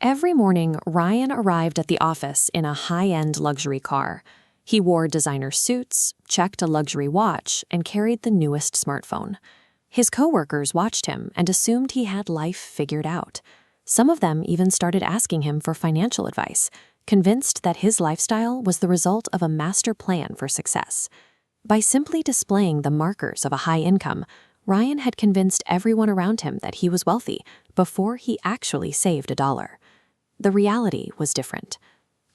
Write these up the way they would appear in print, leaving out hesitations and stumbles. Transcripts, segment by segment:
Every morning, Ryan arrived at the office in a high-end luxury car. He wore designer suits, checked a luxury watch, and carried the newest smartphone. His coworkers watched him and assumed he had life figured out. Some of them even started asking him for financial advice, convinced that his lifestyle was the result of a master plan for success. By simply displaying the markers of a high income, Ryan had convinced everyone around him that he was wealthy before he actually saved a dollar. The reality was different.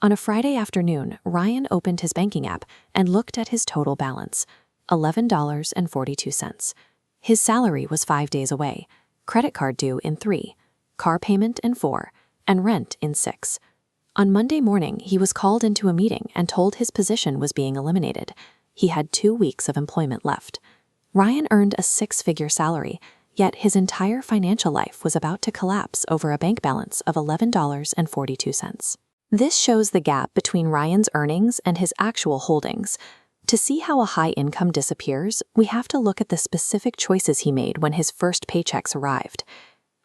On a Friday afternoon, Ryan opened his banking app and looked at his total balance, $11.42. His salary was 5 days away, credit card due in 3, car payment in 4, and rent in 6. On Monday morning, he was called into a meeting and told his position was being eliminated. He had 2 weeks of employment left. Ryan earned a 6-figure salary, yet his entire financial life was about to collapse over a bank balance of $11.42. This shows the gap between Ryan's earnings and his actual holdings. To see how a high income disappears, we have to look at the specific choices he made when his first paychecks arrived.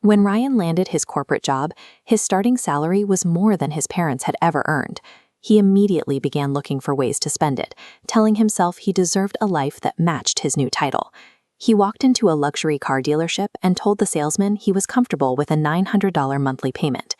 When Ryan landed his corporate job, his starting salary was more than his parents had ever earned. He immediately began looking for ways to spend it, telling himself he deserved a life that matched his new title. He walked into a luxury car dealership and told the salesman he was comfortable with a $900 monthly payment.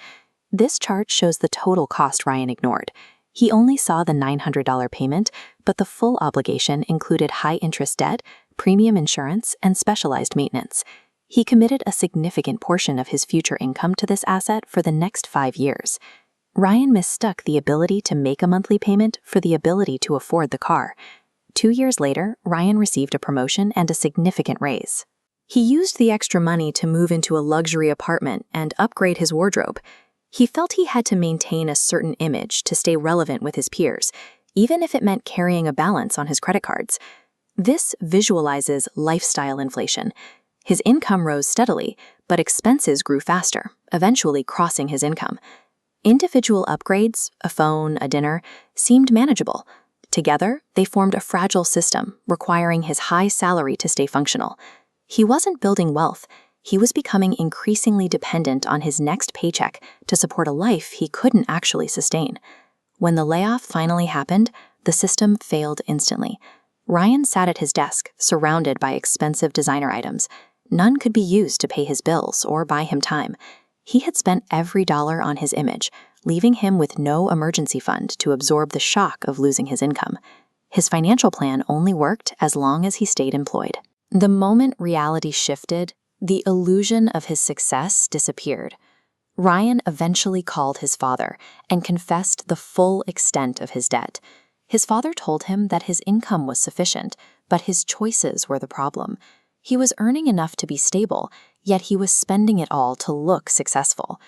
This chart shows the total cost Ryan ignored. He only saw the $900 payment, but the full obligation included high-interest debt, premium insurance, and specialized maintenance. He committed a significant portion of his future income to this asset for the next 5 years. Ryan mistook the ability to make a monthly payment for the ability to afford the car. 2 years later, Ryan received a promotion and a significant raise. He used the extra money to move into a luxury apartment and upgrade his wardrobe. He felt he had to maintain a certain image to stay relevant with his peers, even if it meant carrying a balance on his credit cards. This visualizes lifestyle inflation. His income rose steadily, but expenses grew faster, eventually crossing his income. Individual upgrades, a phone, a dinner, seemed manageable. Together, they formed a fragile system, requiring his high salary to stay functional. He wasn't building wealth. He was becoming increasingly dependent on his next paycheck to support a life he couldn't actually sustain. When the layoff finally happened, the system failed instantly. Ryan sat at his desk, surrounded by expensive designer items. None could be used to pay his bills or buy him time. He had spent every dollar on his image, leaving him with no emergency fund to absorb the shock of losing his income. His financial plan only worked as long as he stayed employed. The moment reality shifted, the illusion of his success disappeared. Ryan eventually called his father and confessed the full extent of his debt. His father told him that his income was sufficient, but his choices were the problem. He was earning enough to be stable, yet he was spending it all to look successful.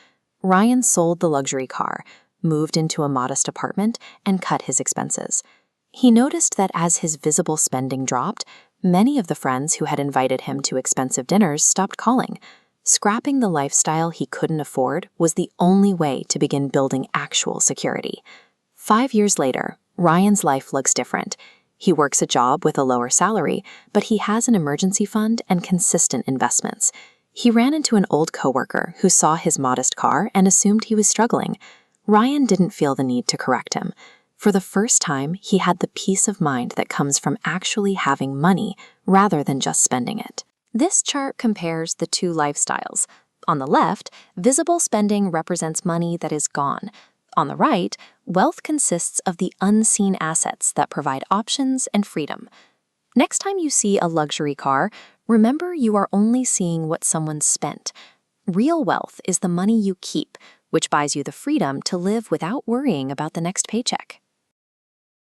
Ryan sold the luxury car, moved into a modest apartment, and cut his expenses. He noticed that as his visible spending dropped, many of the friends who had invited him to expensive dinners stopped calling. Scrapping the lifestyle he couldn't afford was the only way to begin building actual security. 5 years later, Ryan's life looks different. He works a job with a lower salary, but he has an emergency fund and consistent investments. He ran into an old coworker who saw his modest car and assumed he was struggling. Ryan didn't feel the need to correct him. For the first time, he had the peace of mind that comes from actually having money rather than just spending it. This chart compares the two lifestyles. On the left, visible spending represents money that is gone. On the right, wealth consists of the unseen assets that provide options and freedom. Next time you see a luxury car, remember you are only seeing what someone spent. Real wealth is the money you keep, which buys you the freedom to live without worrying about the next paycheck.